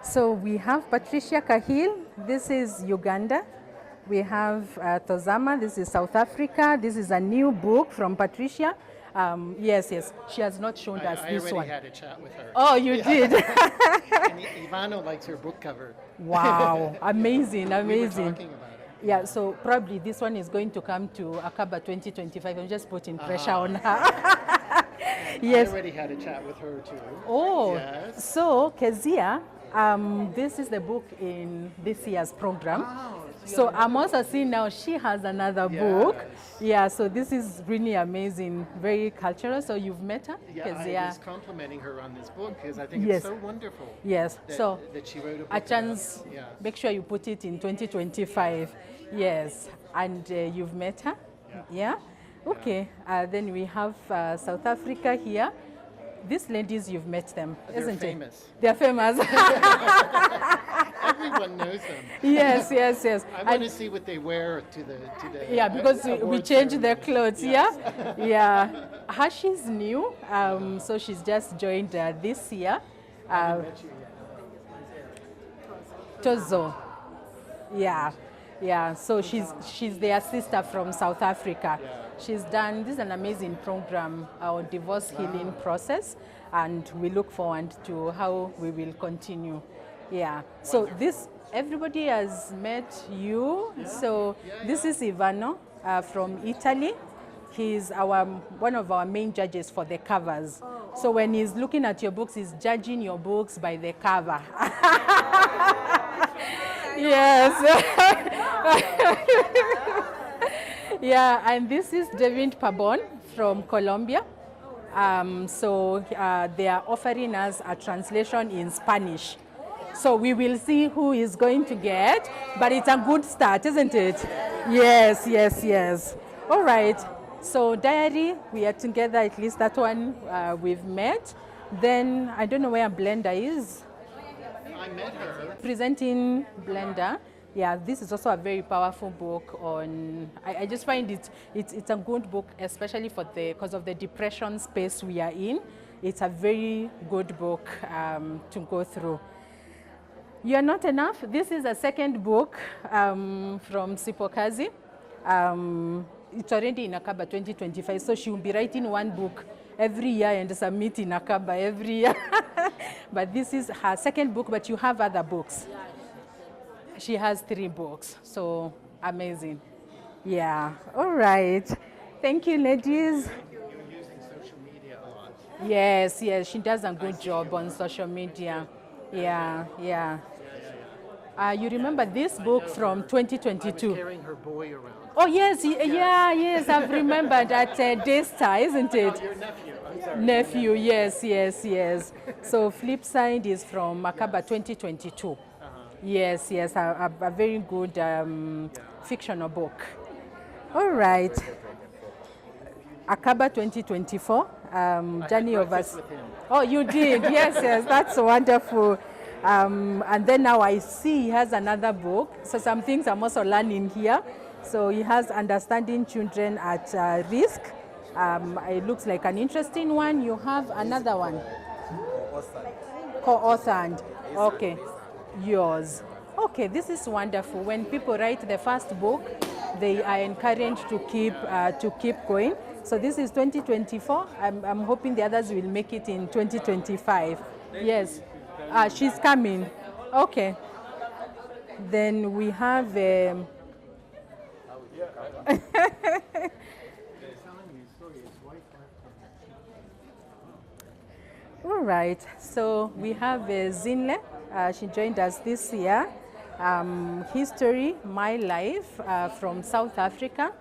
So we have Patricia Cahill. This is Uganda. We have Tozama. This is South Africa. This is a new book from Patricia. Yes. She has not shown us this one. I already had a chat with her. Oh, you did? And Ivano likes her book cover. Wow, amazing. We were talking about it. Yeah, so probably this one is going to come to Akaba 2025. I'm just putting pressure on her. Yes. I already had a chat with her too. Oh, yes. So Kezia, this is the book in this year's program. So I'm also seeing now she has another book. Yeah, so this is really amazing, very cultural. So you've met her? Yeah, Kezia. I was complimenting her on this book because I think Yes. it's so wonderful. Yes, so that she wrote a book a chance, about. Yeah. make sure you put it in 2025. Yes, and you've met her? Yeah? Okay, then we have South Africa here. These ladies, you've met them, isn't famous. it? They're famous. Everyone knows them. Yes. I want to see what they wear to the Yeah, because we award change their ceremony. clothes, Yes. yeah? Hashi's new, so she's just joined this year. I haven't met you yet. Tozo. Yeah. So she's their sister from South Africa. She's done, this is an amazing program, our divorce healing process, and we look forward to how we will continue. Yeah. So this, everybody has met you. So this is Ivano from Italy. He's one of our main judges for the covers. So when he's looking at your books, he's judging your books by the cover. Yes. Yeah, and this is David Pabon from Colombia. So they are offering us a translation in Spanish. So we will see who is going to get, but it's a good start, isn't it? Yes. All right. So diary, we are together, at least that one we've met. Then I don't know where Blender is. I met her. Presenting Blender. Yeah, this is also a very powerful book on, I just find it's a good book, especially because of the depression space we are in. It's a very good book to go through. You are Not Enough. This is a second book from Sipokazi. It's already in Akaba 2025, so she will be writing one book every year and submit in Akaba every year. But this is her second book, but you have other books. She has 3 books, so amazing. Yeah, all right. Thank you, ladies. You're using social media a lot. Yes, she does a good job on social media. Yeah. You remember this book from 2022? I was carrying her boy around. Oh, yes, I've remembered at Daystar, isn't it? Your nephew, I'm sorry. Nephew, yes. So Flipside is from Makaba 2022. Yes, a very good fictional book. All right. Akaba 2024, Journey of Us. Oh, you did? Yes, that's wonderful. And then now I see he has another book. So some things I'm also learning here. So he has Understanding Children at Risk. It looks like an interesting one. You have another one. Co-authored. Okay. Yours. Okay, this is wonderful. When people write the first book, they are encouraged to keep going. So this is 2024. I'm hoping the others will make it in 2025. Yes. She's coming. Okay. Then we have all right. So we have Zinle. She joined us this year. History, My Life from South Africa.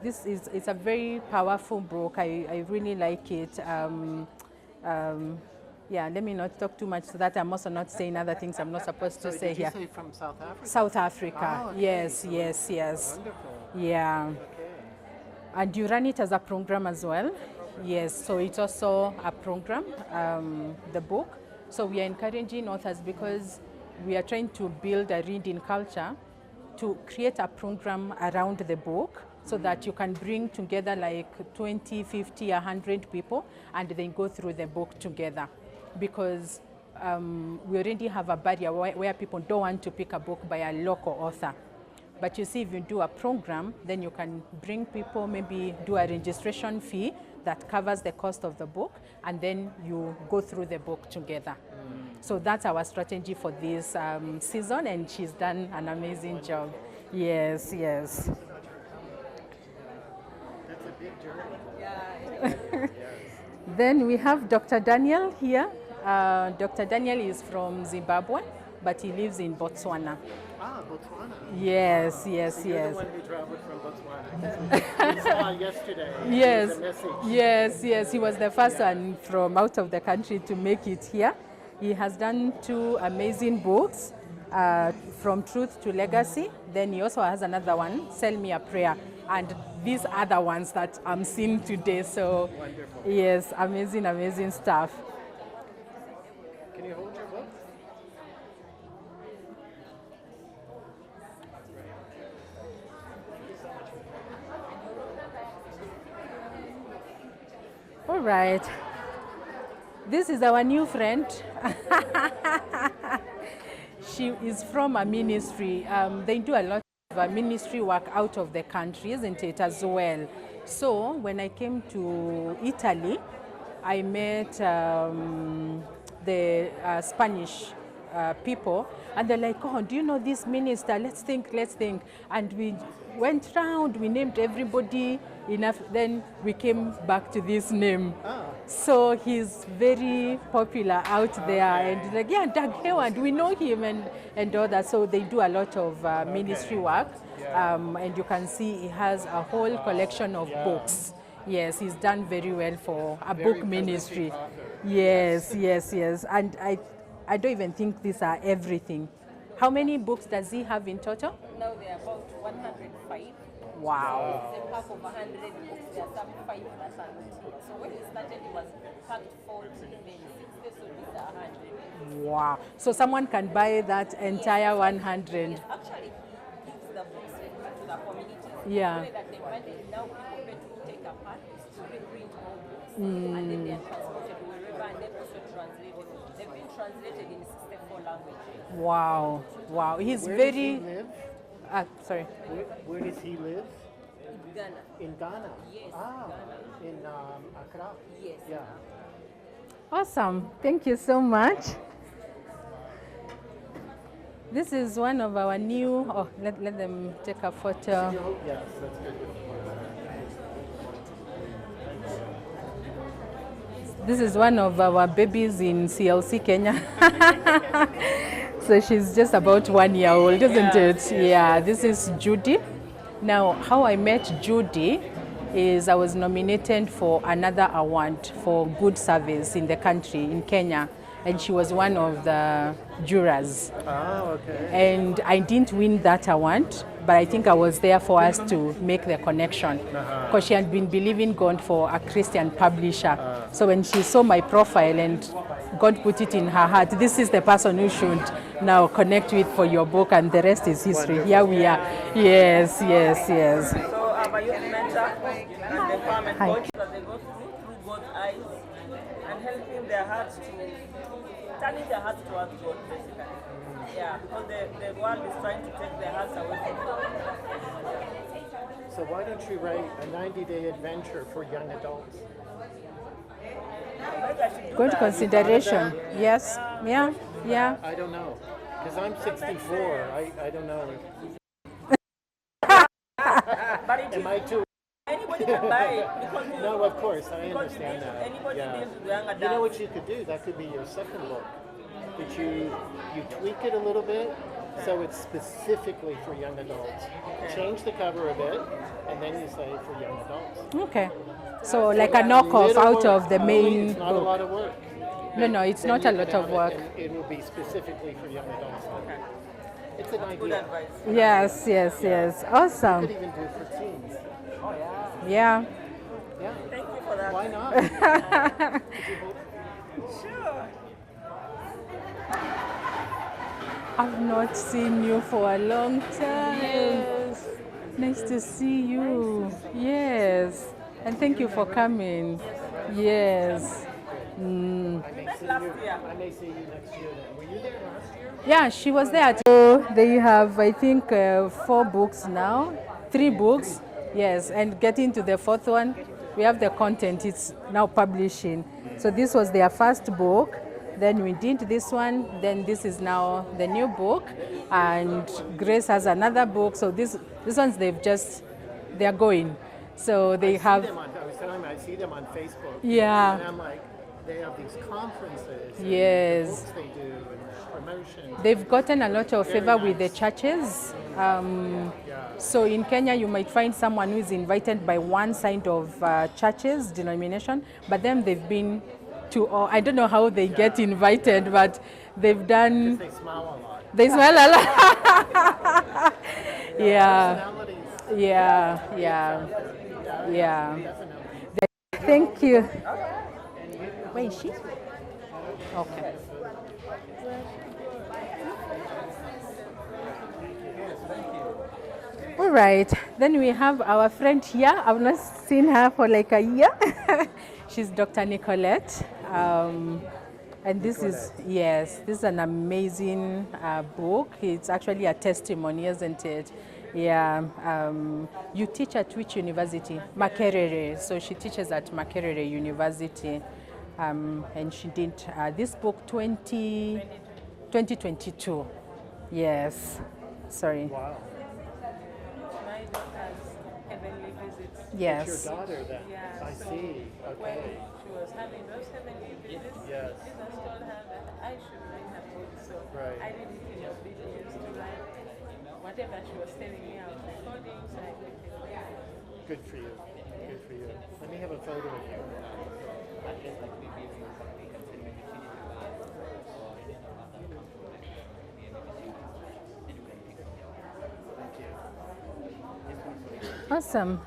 It's a very powerful book. I really like it. Yeah, let me not talk too much so that I'm also not saying other things I'm not supposed to say here. Did you say from South Africa? South Africa. Oh, okay. Yes. Wonderful. Yeah. Okay. And you run it as a program as well? Yes, so it's also a program, the book. So we are encouraging authors because we are trying to build a reading culture to create a program around the book so that you can bring together like 20, 50, 100 people and then go through the book together. Because we already have a barrier where people don't want to pick a book by a local author. But you see, if you do a program, then you can bring people, maybe do a registration fee that covers the cost of the book, and then you go through the book together. So that's our strategy for this season, and she's done an amazing job. Yes, yes. That's a big journey. Then we have Dr. Daniel here. Dr. Daniel is from Zimbabwe, but he lives in Botswana. Ah, Botswana. Yes, yes, So you're yes. the one who traveled from Botswana. We saw yesterday. Yes, There's a message. yes, yes. He was the first one from out of the country to make it here. He has done 2 amazing books, From Truth to Legacy. Then he also has another one, Sell Me a Prayer. And these are the ones that I'm seeing today. So, Wonderful. yes, amazing, amazing stuff. Can you hold your book? All right. This is our new friend. She is from a ministry. They do a lot of ministry work out of the country, isn't it, as well? So when I came to Italy, I met the Spanish people, and they're like, oh, do you know this minister? Let's think, let's think. And we went round, we named everybody enough, then we came back to this name. So he's very popular out there, and like, yeah, Doug Hayward, we know him, and all that. So they do a lot of ministry work, and you can see he has a whole collection of books. Yes, he's done very well for a book ministry. Yes, yes, yes. And I don't even think these are everything. How many books does he have in total? Now there are about 105. Wow. It's a pack of 100 books. There are some 5 that are not here. So when he started, it was packed 40, then 60, so these are 100. Wow. So someone can buy that entire 100. Yes, actually, he gives the books to the community. Yeah. Only that the money now people pay to take apart is to reprint more books. And then they are transported wherever, and then also translated. They've been translated in 64 languages. Wow. Wow. He's Where very. does he live? Sorry. Where does he live? In Ghana. In Ghana. Yes, Ah, Ghana. in Accra. Yes. Yeah. Awesome. Thank you so much. This is one of our new. Oh, let them take a photo. Yes, that's good. This is one of our babies in CLC Kenya. So she's just about 1 year old, isn't it? Yeah, this is Judy. Now, how I met Judy is I was nominated for another award for good service in the country, in Kenya. And she was one of the jurors. Oh, okay. And I didn't win that award, but I think I was there for us to make the connection. Because she had been believing God for a Christian publisher. So when she saw my profile and God put it in her heart, this is the person who should now connect with for your book, and the rest is history. Wonderful. Here we are. Yes, yes, yes. So I'm a youth mentor and empowerment Hi. coach that they go through God's eyes and helping their hearts to, turning their hearts towards God, basically. Yeah, because the world is trying to take their hearts away from God. So why don't you write a 90-day adventure for young adults? Maybe I should do Good that. consideration. Yes, yeah, yeah. I don't know. Because I'm 64. I don't know. But it Am is, I too? anybody can buy it because you, No, of course. I because understand that. anybody Yeah. deals with young You know adults. what you could do? That could be your second book. That you tweak it a little bit so it's specifically for young adults. Change the cover a bit, and then you say for young adults. Okay. So like a knockoff Little out work. of the Only main It's not a book. lot of work. No, it's Then not you a lot can of have work. it, and it will be specifically for young adults. It's an Good idea. advice. Yes, yes, yes. You Awesome. could even do it for teens. Yeah. Yeah. Thank you for that. Why not? Could you hold- Sure. I've not seen you for a long time. Nice to see you. Yes. And thank you for coming. Yes. I may see you. I may see you next year. Then. Were you there last year? Yeah, she was there. So they have, I think, 4 books now, 3 books. Yes, and getting to the 4th one, we have the content. It's now publishing. So this was their first book. Then we did this one. Then this is now the new book, and Grace has another book. So this ones they're going. So they have. I was telling them I see them on Facebook. Yeah. And I'm like, they have these conferences. And Yes. the books they do and promotions. They've gotten a lot of favor with the churches. So in Kenya, you might find someone who is invited by one side of churches, denomination, but then they've been to all. I don't know how they get invited, but they've done. They smile a lot. They smile a lot. Yeah, Personalities. yeah. Thank you. Where is she? Okay. All right, then we have our friend here. I've not seen her for like a year. She's Dr. Nicolette. And this is an amazing book. It's actually a testimony, isn't it? Yeah. You teach at which university? Makerere. So she teaches at Makerere University. And she did this book 2022. Yes. Sorry. Wow. My daughter's heavenly visits. Yes. It's your daughter then. Yeah, I so see. When Okay. she was having those heavenly visits, Yes. Jesus told her that I should write her book. So Right. I didn't feel obedience to write whatever she was telling me. I was recording, so I did it. Good for you. Good for you. Let me have a photo of you. Awesome.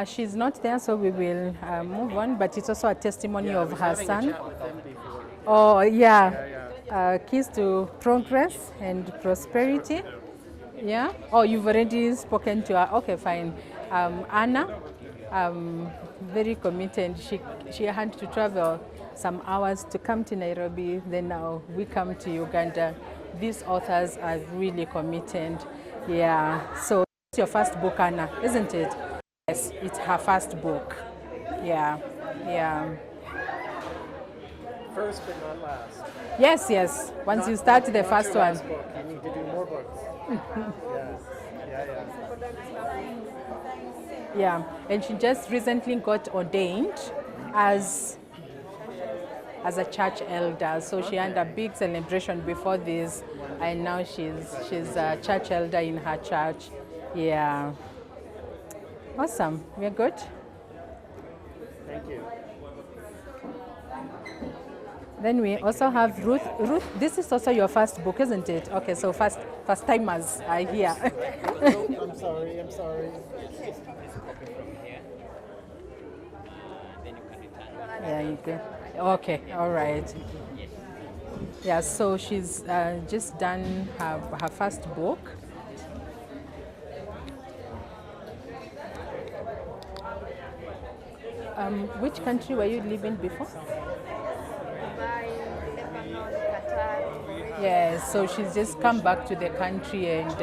She's not there, so we will move on, but it's also a testimony I of was her having a son. chat with them before. Oh, yeah. Keys to progress and prosperity. Yeah. Oh, you've already spoken to her. Okay, fine. Anna, very committed. She had to travel some hours to come to Nairobi. Then now we come to Uganda. These authors are really committed. Yeah. So it's your first book, Anna, isn't it? Yes, it's her first book. Yeah. First but not last. Yes. Once you start the Not first your one. last book. You need to do more books. Yes. Yeah, and she just recently got ordained as a church elder. So she had a big celebration before this, and now she's a church elder in her church. Yeah. Awesome. We're good. Thank you. Then we also have Ruth. Ruth, this is also your first book, isn't it? Okay, so first timers are here. I'm sorry. Yeah, you go. Okay, all right. Yeah, so she's just done her first book. Which country were you living before? Dubai, Lebanon, Qatar. Yeah, so she's just come back to the country and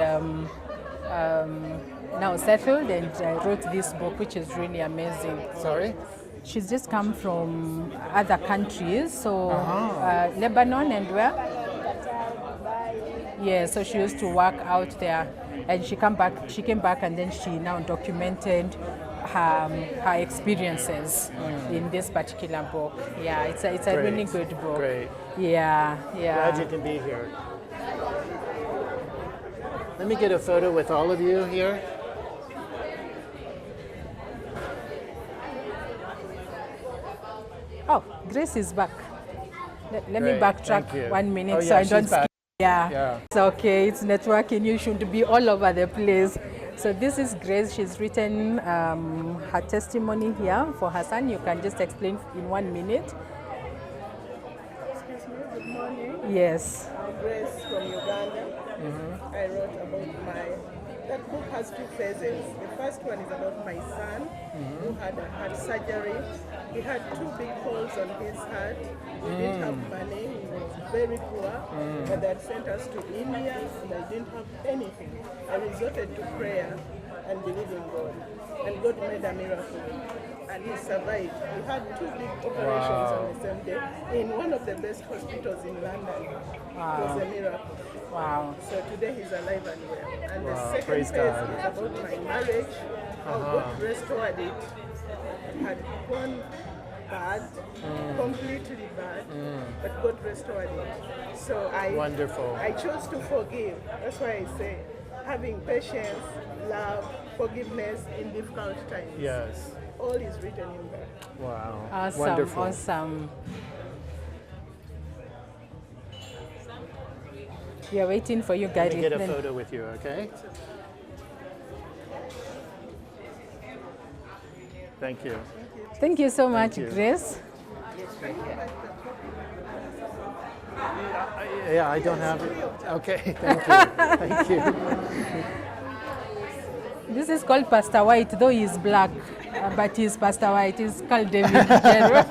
now settled and wrote this book, which is really amazing. Sorry? She's just come from other countries, so Lebanon and where? Qatar, Dubai. Yeah, so she used to work out there, and she came back, and then she now documented her experiences in this particular book. Yeah, it's a really good book. Great. Yeah. Glad you can be here. Let me get a photo with all of you here. Oh, Grace is back. Let me Great, backtrack thank you. 1 minute Oh, so yeah, I don't she's back. skip. Yeah. Yeah. It's okay. It's networking. You should be all over the place. So this is Grace. She's written her testimony here for her son. You can just explain in 1 minute. Excuse me, good morning. Yes. I'm Grace from Uganda. I wrote about that book has two phases. The first one is about my son who had surgery. He had two big holes on his heart. He didn't have money. He was very poor. But they had sent us to India and I didn't have anything. I resorted to prayer and believing God. And God made a miracle. And he survived. He had two big operations on the same day in one of the best hospitals in London. It was a miracle. Wow. So today he's alive and well. And the second Praise phase God. is about my marriage, how God restored it. Had gone bad, completely bad, but God restored it. So Wonderful. I chose to forgive. That's why I say having patience, love, forgiveness in difficult times. Yes. All is written in there. Wow. Awesome. Wonderful. Awesome. We are waiting for you, Let Gary. me get a Then- photo with you, okay? Thank you. Thank you so much, you. Grace. Yeah, I don't have it. Okay, thank you. Thank you. This is called Pastor White, though he's black, but he's Pastor White. He's called David Jero.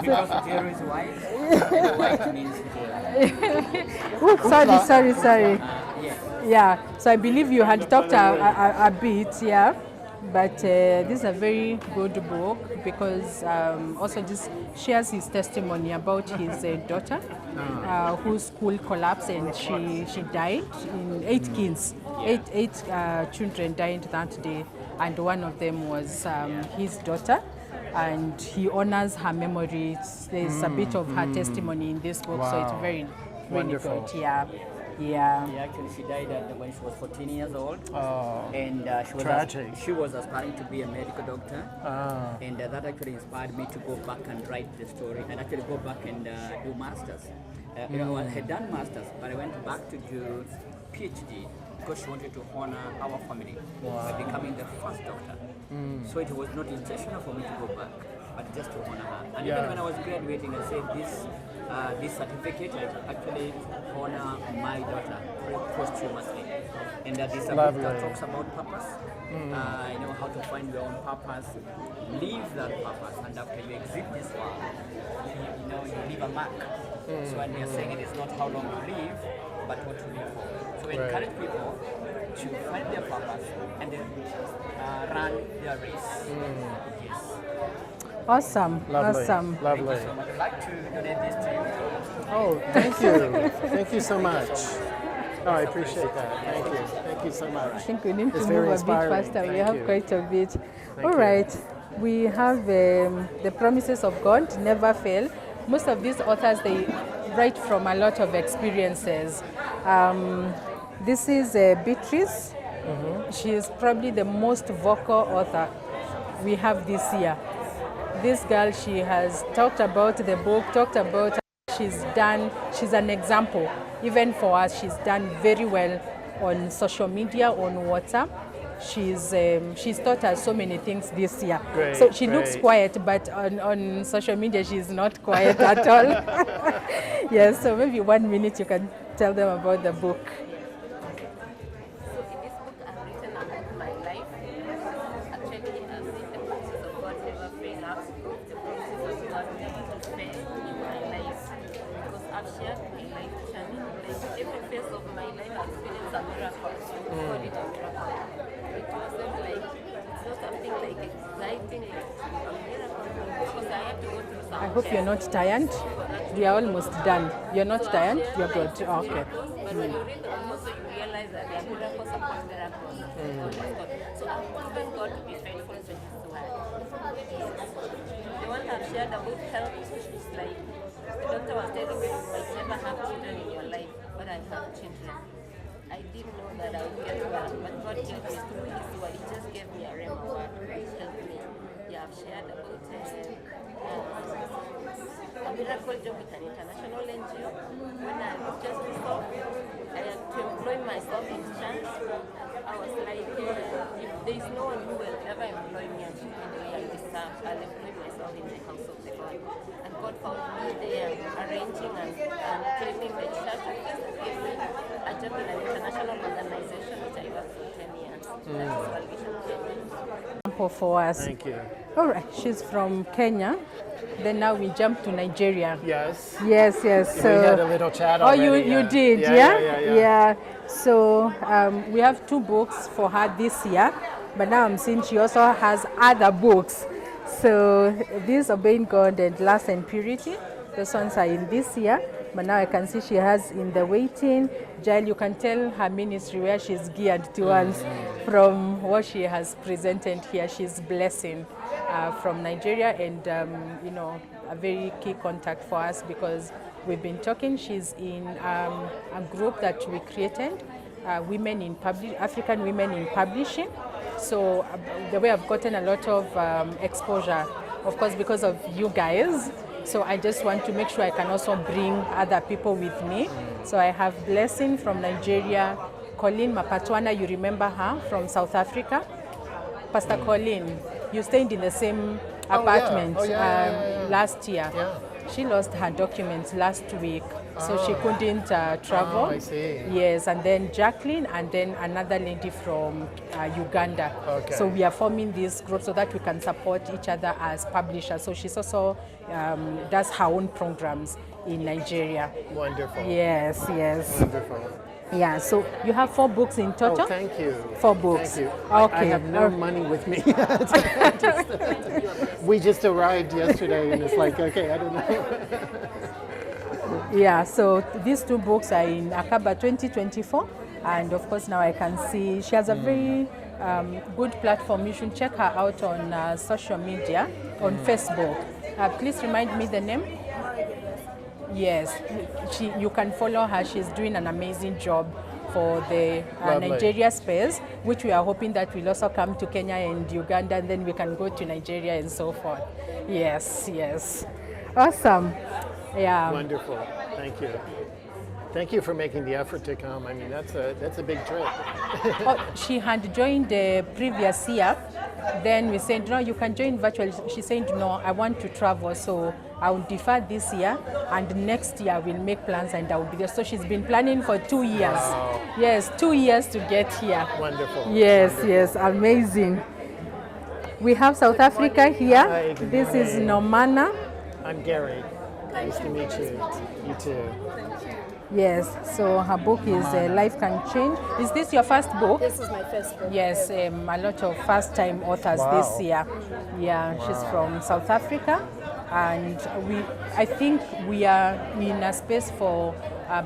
Because Jero is white, and white means Jero. Oops, sorry. Yes. Yeah, so I believe you had talked a bit, yeah. But this is a very good book because also just shares his testimony about his daughter whose school collapsed and she died. In 8 kids, eight children died that day, and one of them was his daughter. And he honors her memory. There's a bit of her testimony in this book, so it's Wow. very, really Wonderful. good. Yeah. Yeah. Yeah, actually, she died when she was 14 years old. Oh. And Tragic. she was aspiring to be a medical doctor. Ah. And that actually inspired me to go back and write the story and actually go back and do masters. You know, I had done masters, but I went back to do PhD because she wanted to honor our family by becoming the first doctor. So it was not intentional for me to go back, but just to honor her. And even when I was graduating, I said this certificate I actually honor my daughter posthumously. And this book Lovely. that talks about purpose, you know, how to find your own purpose, live that purpose, and after you exit this world, you know, you leave a mark. So when we are saying it is not how long you live, but what you live for. So we encourage people to find their purpose and then run their race. Yes. Awesome. Lovely. Awesome. Lovely. So I'd like to donate this to you. Oh, thank you. Thank you so much. Oh, I appreciate that. Thank you. Thank you so much. I think we need It's to very move a bit inspiring. faster. We Thank have you. quite a bit. All you. right. We have the promises of God never fail. Most of these authors, they write from a lot of experiences. This is Beatrice. She is probably the most vocal author we have this year. This girl, she has talked about the book, talked about she's done, she's an example. Even for us, she's done very well on social media, on WhatsApp. She's taught us so many things this year. Great, so she looks great. quiet, but on social media, she's not quiet at all. Yes, so maybe 1 minute you can tell them about the book. So in this book, I've written about my life. Actually, I've seen the promises of God never fail us. The promises of God never fail in my life. Because I've shared my life journey. Like every phase of my life, I've experienced a miracle. We call it a miracle. It wasn't like, it's not something like exciting, like a miracle. Because I had to go through some I hope you're not tired. We are almost done. You're not tired? You're good. Okay. But when you read the book, also you realize that there are miracles upon miracles. So I've proven God to be faithful to His word. The one I've shared about health is like the doctor was telling me you might never have children in your life, but I have children. I didn't know that I would get well, but God gave me through His word. He just gave me a rhema word that helped me. Yeah, I've shared about a miracle job with an international NGO. When I was just myself, I had to employ myself in church. I was like, if there is no one who will ever employ me and treat me the way I deserve, I'll employ myself in the house of the Lord. And God found me there, arranging and cleaning the church. First gave me a job in an international organization which I worked for 10 years. For us. Thank you. All right, she's from Kenya. Then now we jump to Nigeria. Yes. Yes, yes. We So, had a little chat oh, already. you did, yeah? Yeah. So we have 2 books for her this year, but now I'm seeing she also has other books. So these Obeying God and Lust and Purity, those ones are in this year, but now I can see she has In the Waiting. Jael, you can tell her ministry where she's geared towards from what she has presented here. She's blessing from Nigeria, and you know, a very key contact for us because we've been talking. She's in a group that we created, women in African women in publishing. So the way I've gotten a lot of exposure, of course, because of you guys. So I just want to make sure I can also bring other people with me. So I have Blessing from Nigeria, Colleen Mapatwana, you remember her from South Africa. Pastor Colleen, you stayed in the same apartment last year. Yeah. She lost her documents last week, so she couldn't travel. I see. Yes, and then Jacqueline, and then another lady from Uganda. Okay. So we are forming this group so that we can support each other as publishers. So she's also does her own programs in Nigeria. Wonderful. Yes, yes. Wonderful. Yeah, so you have 4 books in total? Oh, thank you. 4 books. Thank you. Okay. I have no money with me yet. We just arrived yesterday and it's like, okay, I don't know. Yeah, so these 2 books are in Akaba 2024, and of course now I can see she has a very good platform. You should check her out on social media, on Facebook. Please remind me the name. Yes, you can follow her. She's doing an amazing job for the Nigeria space, which we are hoping that will also come to Kenya and Uganda, and then we can go to Nigeria and so forth. Yes, yes. Awesome. Yeah. Wonderful. Thank you. Thank you for making the effort to come. I mean, that's a big trip. Oh, she had joined the previous year. Then we said, no, you can join virtually. She said, no, I want to travel, so I will defer this year, and next year we'll make plans and I will be there. So she's been planning for 2 years. Wow. Yes, 2 years to get here. Wonderful. Yes, Wonderful. yes, amazing. We have South Africa here. Hi, good This is morning. Nomana. I'm Gary. Nice to meet you. You too. Yes, so her book is Life Can Change. Is this your first book? This is my first book. Yes, a lot of first-time authors this year. Yeah, she's from South Africa, and I think we are in a space for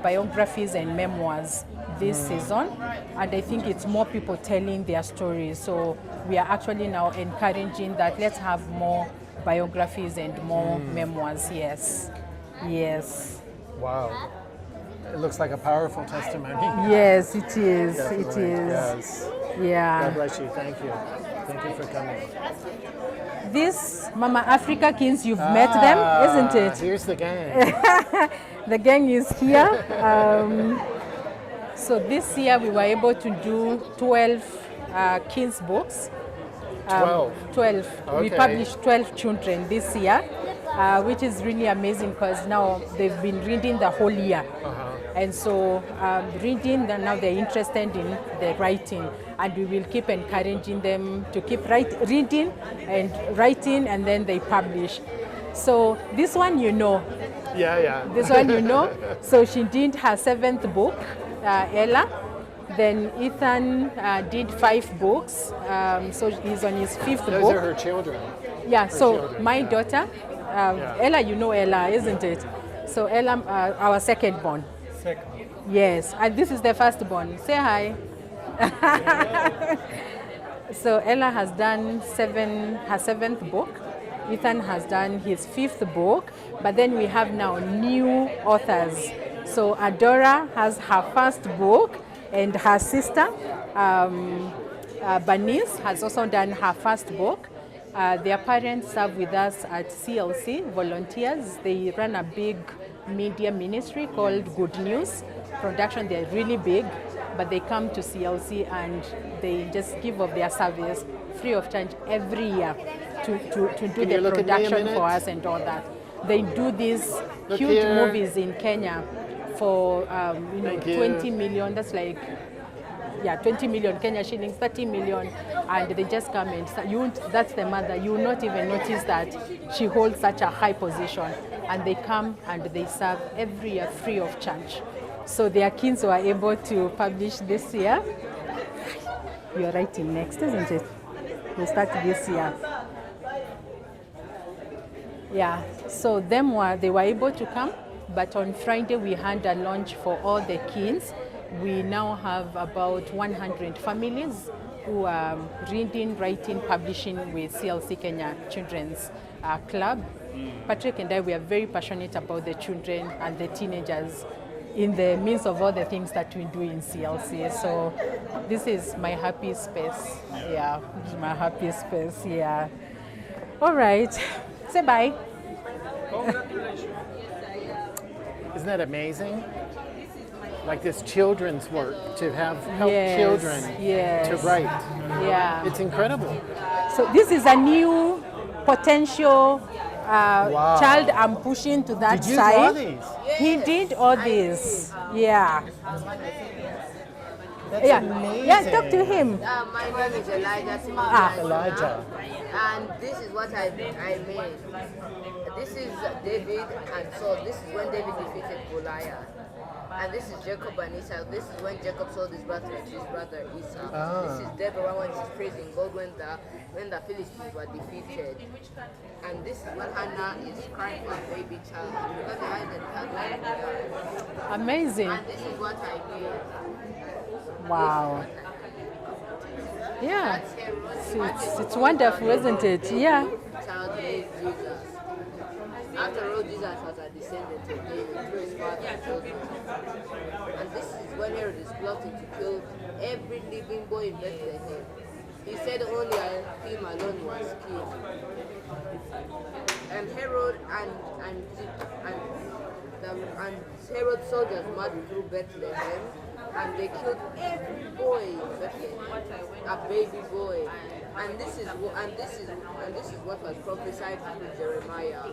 biographies and memoirs this season, and I think it's more people telling their stories. So we are actually now encouraging that let's have more biographies and more memoirs. Yes, yes. Wow. It looks like a powerful testimony. Yes, it is. Definitely. It is. Yes. Yeah. God bless you. Thank you. Thank you for coming. This Mama Africa Kings, you've met them, isn't it? Here's the gang. The gang is here. So this year we were able to do 12 kids books. 12. We Okay. published 12 children this year, which is really amazing because now they've been reading the whole year. And so reading, now they're interested in the writing, and we will keep encouraging them to keep reading and writing, and then they publish. So this one, you know. Yeah. This one, you know. So she did her 7th book, Ella. Then Ethan did 5 books, so he's on his 5th book. Those are her children. Yeah, so children, my yeah. daughter, Ella, you know Ella, isn't it? So Ella, our second born. Yes, and this is the first born. Say hi. So Ella has done her 7th book. Ethan has done his 5th book, but then we have now new authors. So Adora has her first book, and her sister, Bernice, has also done her first book. Their parents serve with us at CLC, volunteers. They run a big media ministry called Good News Production. They're really big, but they come to CLC and they just give of their service free of charge every year to do the production for us and all that. They do these huge movies in Kenya for 20 million. That's like 20 million Kenya shillings, 30 million, and they just come and that's the mother. You will not even notice that she holds such a high position, and they come and they serve every year free of charge. So their kids were able to publish this year. You're writing next, isn't it? We start this year. Yeah, so they were able to come, but on Friday we had a launch for all the kids. We now have about 100 families who are reading, writing, publishing with CLC Kenya Children's Club. Patrick and I, we are very passionate about the children and the teenagers in the midst of all the things that we do in CLC. So this is my happy space. Yeah, this is my happy space, yeah. All right, say bye. Congratulations. Isn't that amazing? Like this children's work, to have help children to write. Yeah. It's incredible. So this is a new potential child I'm pushing to that Did you side. draw these? He did all this. Yeah. That's amazing. Yeah, talk to him. My name is Elijah Elijah. and this is what I made. This is David and Saul. This is when David defeated Goliath. And this is Jacob and Esau. This is when Jacob sold his brother Esau. This is Deborah when she's praising God when the Philistines were defeated. And this is when Hannah is crying for a baby child because they hadn't had one. Amazing. And this is what I did. Wow. Yeah. It's wonderful, isn't it? Yeah. Child named Jesus. After all, Jesus was a descendant of David through his father Joseph. And this is when Herod is plotting to kill every living boy in Bethlehem. He said only him alone was king. And Herod and Herod's soldiers marched through Bethlehem, and they killed every boy in Bethlehem, a baby boy. And this is what was prophesied through Jeremiah,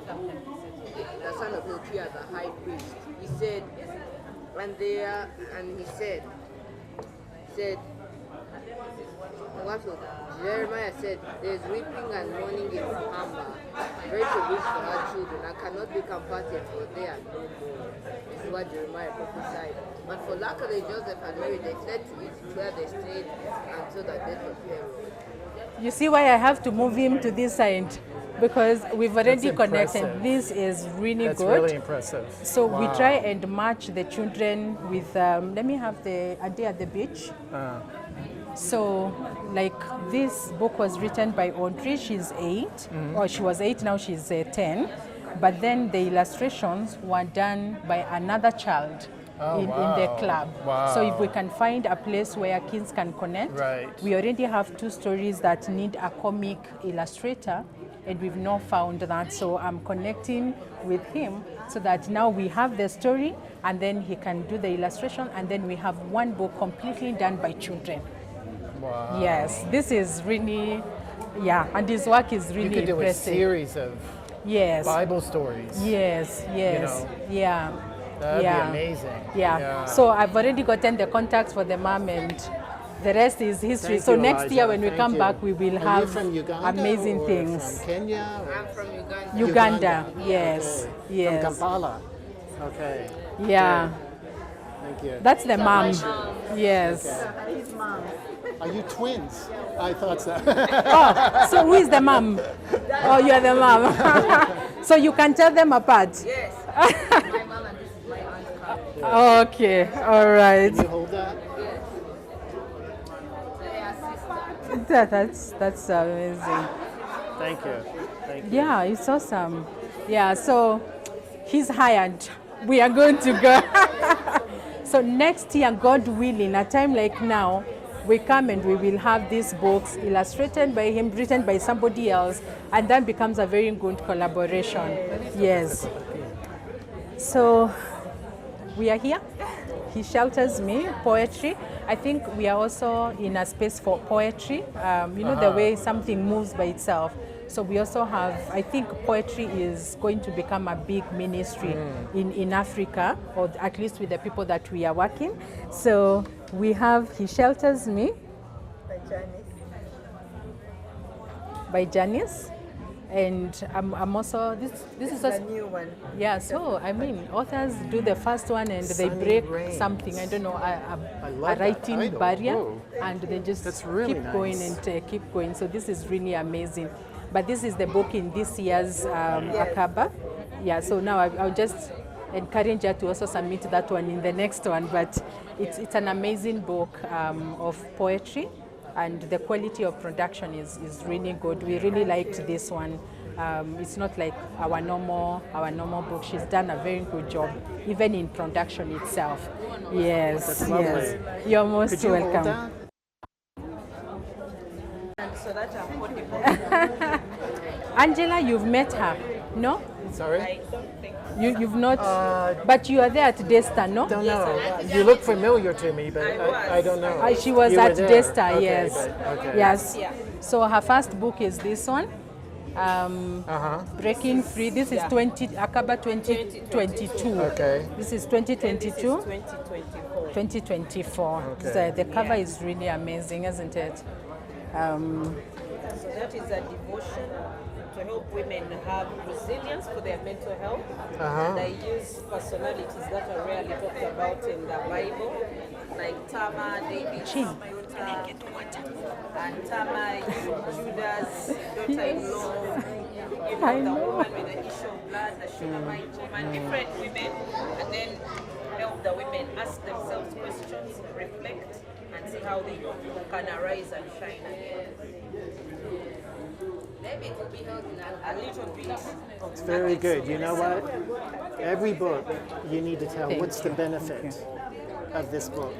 the son of Hilkiah, the high priest. He said, Jeremiah said, "There's weeping and mourning in Kampala, Rachel weeps for her children, and cannot be comforted, for they are no more." This is what Jeremiah prophesied. But for luckily Joseph and Mary, they fled to Egypt, where they stayed until the death of Herod. You see why I have to move him to this side? Because we've already connected. impressive. This is really That's good. really impressive. So we Wow. try and match the children with, let me have a day at the beach. So like this book was written by Audrey, she's 8, or she was 8, now she's 10. But then the illustrations were done by another child in the club. Wow. So if we can find a place where kids can connect, Right. we already have 2 stories that need a comic illustrator, and we've not found that. So I'm connecting with him so that now we have the story, and then he can do the illustration, and then we have one book completely done by children. Wow. Yes, this is really, and his work is You really could do a impressive. series of Yes. Bible stories. Yes, yes, know, yeah. That'd yeah. be amazing. Yeah. So I've already gotten the contacts for the mom, and the rest is history. Thank so you, next year Elijah. when we Thank come you. back, we will Are have you from Uganda amazing or things. From Kenya? I'm from Uganda. Uganda, yes, Okay. yes. From Kampala. Okay. Yeah, Thank you. that's the mom. Yes. Are you twins? I thought so. Oh, so who is the mom? Oh, you're the mom. So you can tell them apart. Yes. My mom and this is my aunt Carol. Okay, all right. Can you hold that? Yes. They are sisters. That's amazing. Thank you. Thank you. Yeah, it's awesome. Yeah, so he's hired. We are going to go. So next year, God willing, a time like now, we come and we will have these books illustrated by him, written by somebody else, and that becomes a very good collaboration. Yes. So we are here. He shelters me, poetry. I think we are also in a space for poetry. You know, the way something moves by itself. So we also have, I think poetry is going to become a big ministry in Africa, or at least with the people that we are working. So we have He Shelters Me By Janice. by Janice. And I'm also, this is A also, new one. yeah, so I mean, authors do the first one and they Sunny break Rains. something, I don't know, I a love that writing title. barrier, Whoa. and they just That's really keep going nice. and keep going. So this is really amazing. But this is the book in this year's Akaba. Yeah, so now I'll just encourage you to also submit that one in the next one. But it's an amazing book of poetry, and the quality of production is really good. We really liked this one. It's not like our normal book. She's done a very good job, even in production itself. Yes, That's lovely. yes. You're most Could you hold welcome. that? And so that I'm holding on. Angela, you've met her, no? Sorry? I don't think. You've not, but you are there at Desta, no? Don't know. You look familiar to me, but I don't know. She was You were at there. Desta, Okay, yes. but- okay. Yes. Yeah. So her first book is this one, Breaking Free. This is Akaba 2022. Okay. This is 2022, 2024. 2024. Okay. So the cover is really amazing, isn't it? So that is a devotion to help women have resilience for their mental health. And I use personalities that are rarely talked about in the Bible, like Tamar, David's daughter, and Tamar is Judah's daughter-in-law. You know, the woman with the issue of blood, the Shunammite woman, different women, and then help the women ask themselves questions, reflect, and see how they can arise and shine again. Maybe it will be held in a little bit of It's very good. You know what? Every book, you need to tell what's the benefit of this book.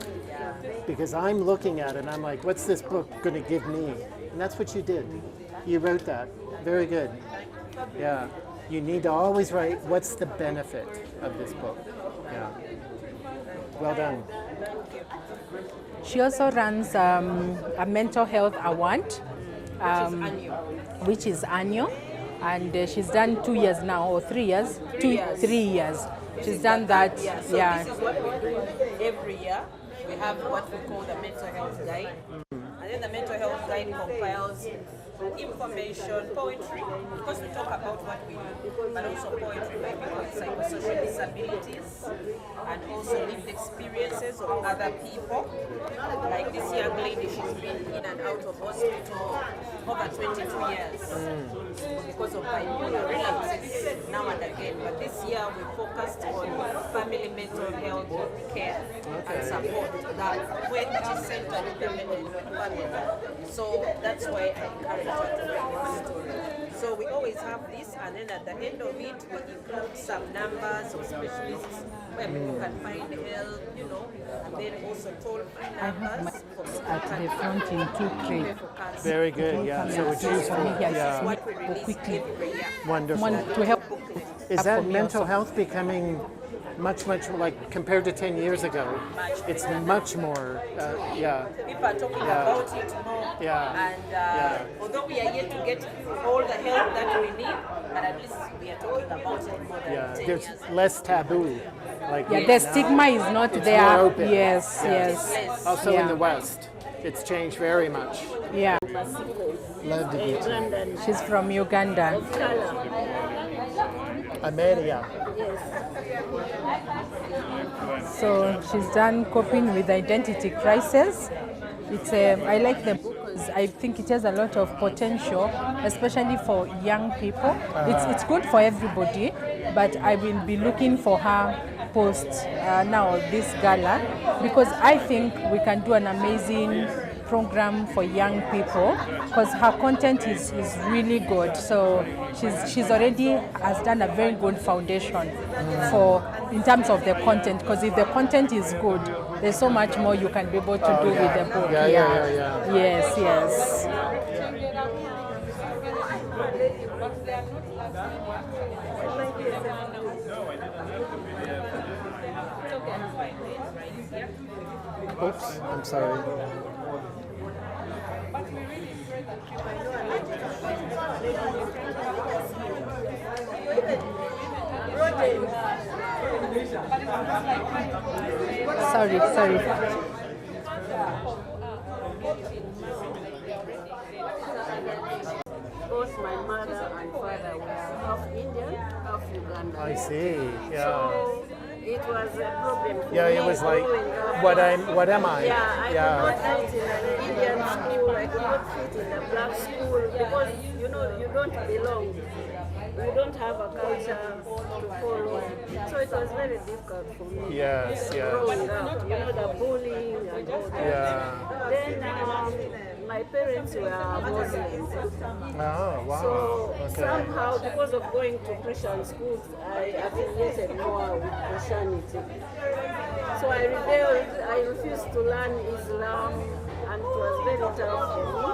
Because I'm looking at it and I'm like, what's this book going to give me? And that's what you did. You wrote that. Very good. Yeah. You need to always write, what's the benefit of this book? Yeah. Well done. She also runs a mental health award, which is annual, and she's done 2 years now, or 3 years. 3 years. She's done that. Yeah, so Yeah. this is what we do every year. We have what we call the mental health guide. And then the mental health guide compiles information, poetry, because we talk about what we do, but also poetry by people with psychosocial disabilities, and also lived experiences of other people. Like this young lady, she's been in and out of hospital over 22 years because of bipolar relapses now and again. But this year we focused on family mental health care and support, that which is centered in the family. So that's why I encourage her to write this story. So we always have this, and then at the end of it, we include some numbers of specialists where people can find help, you know, and then also toll-free numbers for people At the front in 2 crates. Very good. Yeah. So it's useful. Yeah. what we release every year. Wonderful. One to help. Is for that me mental also. health becoming much like compared to 10 years ago? It's much more, yeah. People are talking about it more, Yeah. and although we are yet to get all the help that we need, but at least we are talking about it more than Yeah, 10 there's years. less taboo. Like Yeah, now. the stigma is not It's there. more open. Yes, Yes. yes. Also Yeah. in the West, it's changed very much. Yeah. Love to meet you. She's from Uganda. Amelia. So she's done coping with identity crisis. It's I like the book because I think it has a lot of potential, especially for young people. It's good for everybody, but I will be looking for her post now this gala, because I think we can do an amazing program for young people, because her content is really good. So she's already has done a very good foundation for in terms of the content, because if the content is good, there's so much more you can be able to do with the book. Yeah. Yes, yes. Oops, I'm sorry. Sorry. Both my mother and father were half Indian, half Ugandan. I see. Yeah. So it was a problem for Yeah, me it was like, growing up. what am I? Yeah, I could not fit in an Indian school. I could not fit in a black school because you don't belong. You don't have a culture to follow. So it was very difficult for me. Yes, yeah. Growing up, the bullying and all that. Yeah. Then my parents were Muslims. Oh, wow. So Okay. somehow, because of going to Christian schools, I affiliated more with Christianity. So I rebelled. I refused to learn Islam, and it was very tough for me.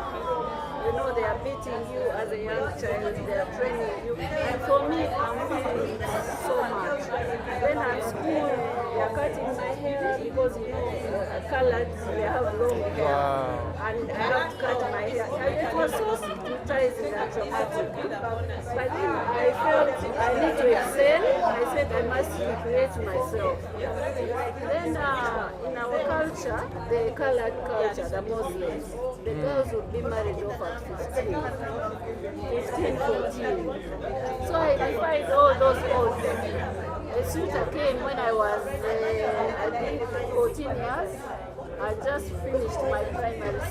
They are beating you as a young child. They are training you. And for me, I'm feeling it so much. Then at school, they are cutting my hair because colored. They have long hair. Wow. And I have to cut my hair. And it was so stigmatizing and traumatic. But then I felt I need to excel. I said I must recreate myself. Then in our culture, the colored culture, the Muslims, the girls would be married off at 15, 14. So I defied all those odds. A suitor came when I was, I think, 14 years. I just finished my primary 7.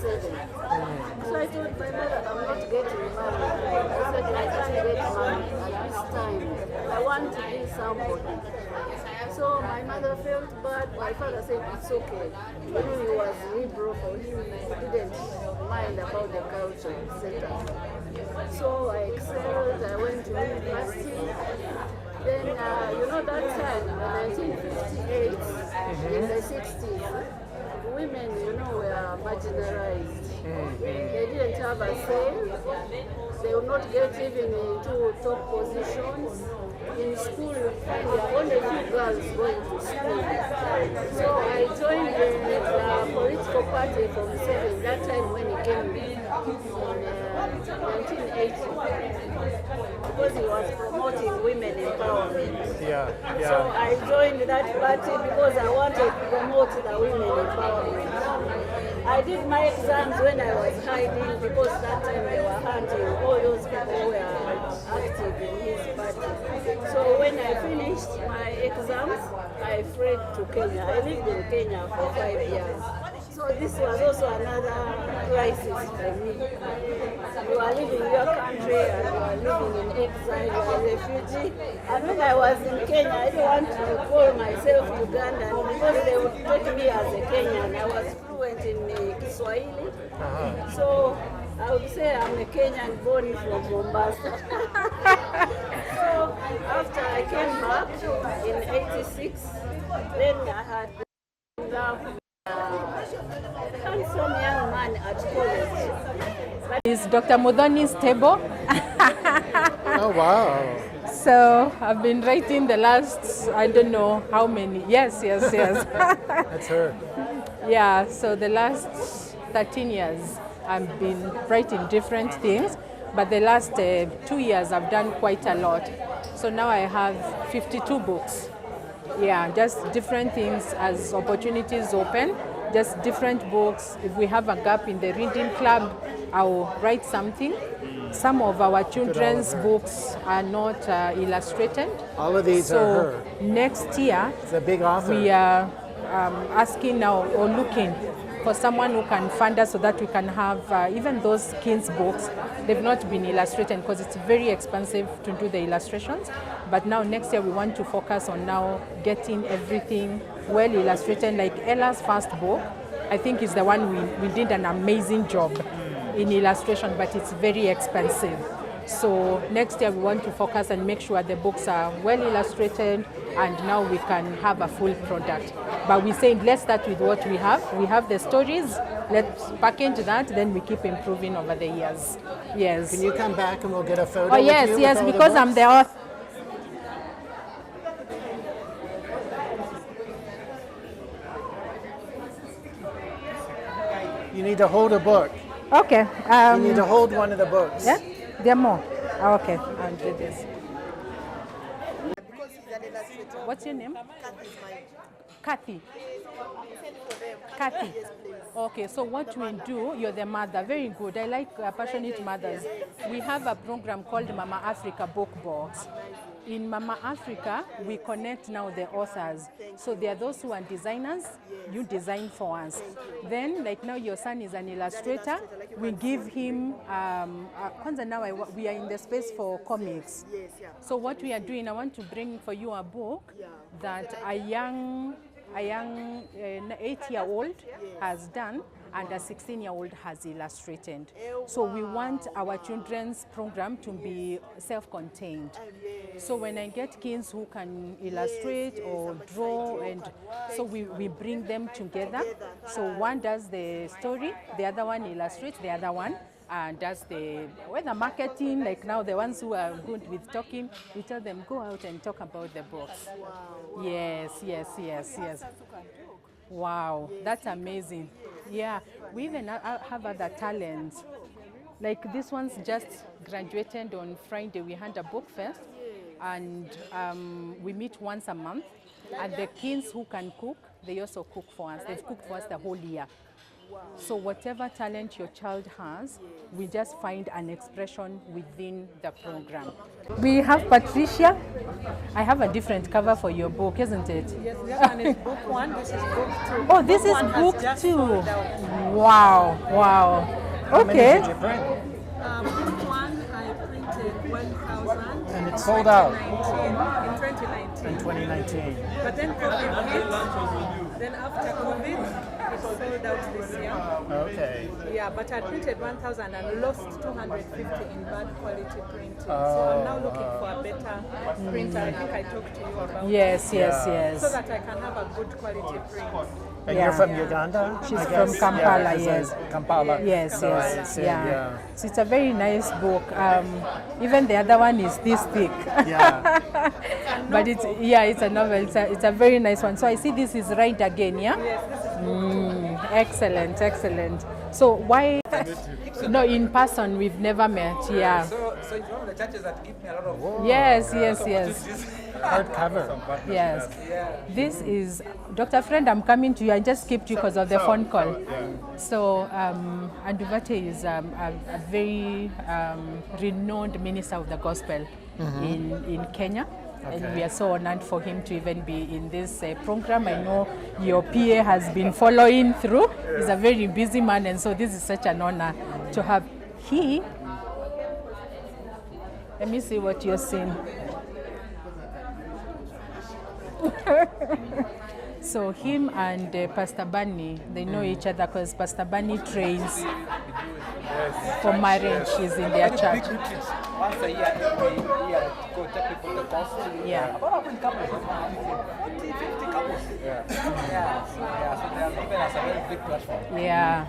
So I told my mother, I'm not getting married. I said, I can't get married at this time. I want to be somebody. So my mother felt bad. My father said, it's okay. He was liberal for him. He didn't mind about the culture setup. So I excelled. I went to university. Then, that time, 1958, in the 60s, women, were marginalized. They didn't have a say. They would not get even into top positions. In school, you find there are only few girls going to school. So I joined the political party from 7, that time when he came in 1980. Because he was promoting women empowerment. Yeah. So I joined that party because I wanted to promote the women empowerment. I did my exams when I was hiding because that time they were hunting all those people who were active in his party. So when I finished my exams, I fled to Kenya. I lived in Kenya for 5 years. So this was also another crisis for me. You are leaving your country and you are living in exile, you are a refugee. And when I was in Kenya, I didn't want to call myself Ugandan because they would take me as a Kenyan. I was fluent in Kiswahili. So I would say I'm a Kenyan born from Mombasa. So after I came back in 86, then I had love handsome young man at college. It's Dr. Modoni's table. Oh, wow. So I've been writing the last, I don't know how many. Yes. That's her. Yeah, so the last 13 years I've been writing different things, but the last 2 years I've done quite a lot. So now I have 52 books. Yeah, just different things as opportunities open, just different books. If we have a gap in the reading club, I'll write something. Some of our children's books are not illustrated. All of these are her. Next year, It's a big author. we are asking now or looking for someone who can fund us so that we can have even those kids' books. They've not been illustrated because it's very expensive to do the illustrations. But now next year we want to focus on now getting everything well illustrated. Like Ella's first book, I think is the one we did an amazing job in illustration, but it's very expensive. So next year we want to focus and make sure the books are well illustrated and now we can have a full product. But we saying let's start with what we have. We have the stories, let's package that, then we keep improving over the years. Yes. Can you come back and we'll get a photo Oh with yes, you yes, with all because the I'm books? the author. You need to hold a book. Okay. You need to hold one of the books. Yeah, there are more. Okay, I'll do this. Because he's an illustrator. What's your name? Kathy is my Kathy. send for them. Kathy. Yes, please. Okay, so what we do, you're the mother. Very good. I like passionate mothers. We have a program called Mama Africa Book Box. In Mama Africa, we connect now the authors. So there are those who are designers, you design for us. Then, like now your son is an illustrator, we give him, kwanza now we are in the space for comics. Yes, yeah. So what we are doing, I want to bring for you a book that a young 8-year-old has done and a 16-year-old has illustrated. So we want our children's program to be self-contained. So when I get kids who can illustrate or draw, and so we bring them together. So one does the story, the other one illustrates, the other one does the marketing. Like now the ones who are good with talking, we tell them go out and talk about the books. Wow. Yes. Wow, that's amazing. Yeah, we even have other talents. Like this one's just graduated on Friday. We had a book fest, and we meet once a month. And the kids who can cook, they also cook for us. They've cooked for us the whole year. So whatever talent your child has, we just find an expression within the program. We have Patricia. I have a different cover for your book, isn't it? Yes, this one is book 1, this is book 2. Oh, this is book 2. Wow. Okay. Did you print? Book 1, I printed 1,000. And it sold out in 2019. in 2019. But then COVID hit. Then after COVID, it sold out this year. Okay. Yeah, but I printed 1,000 and lost 250 in bad quality printing. So I'm now looking for a better printer. I think I talked to you about Yes. so that I can have a good quality print. And Yeah. you're from Uganda? She's I from guess? Kampala, Yeah, yes. Kampala. Yes, So I yes, see, yeah. So it's a very nice book. Even the other one is this thick. Yeah. But it's a novel. It's a very nice one. So I see this is Right Again, yeah? Yes, this is Excellent. So why? No, in person we've never met. Yeah. So it's one of the churches that give me a lot of Yes. Hardcover. Yes. This is Dr. Friend. I'm coming to you. I just skipped you because of the phone call. So Anduvate is a very renowned minister of the gospel in Kenya. And we are so honored for him to even be in this program. I know your PA has been following through. He's a very busy man, and so this is such an honor to have. Let me see what you're seeing. So him and Pastor Bunny, they know each other because Pastor Bunny trains for marriage. He's in their church. once a year, every year, to go take people to the coast. Yeah. About how many couples? 50 couples. So they have given us a very big platform. Yeah.